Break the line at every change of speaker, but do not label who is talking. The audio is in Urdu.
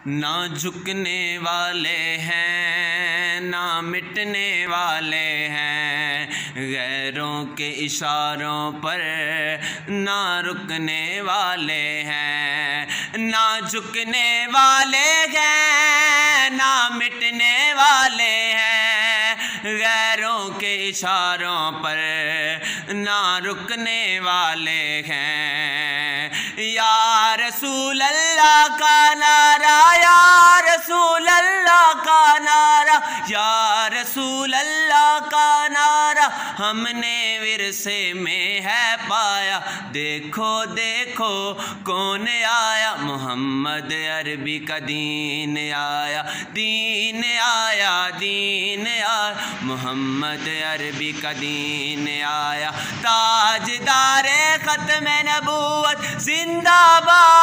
نہ جھکنے والے ہیں نہ مٹنے والے ہیں، غیروں کے اشاروں پر نہ رکنے والے ہیں، نہ جھکنے والے ہیں نہ مٹنے والے ہیں، غیروں کے اشاروں پر نہ رکنے والے ہیں۔ یا رسول اللہ کا نعرہ، یا رسول اللہ کا نعرہ، یا رسول اللہ کا نعرہ ہم نے ورثے میں ہے پایا، دیکھو دیکھو کون آیا، محمد عربی کا دین آیا، دین آیا، دین آیا، محمد عربی کا دین آیا، تاجدار ختم نبوت زندہ باد۔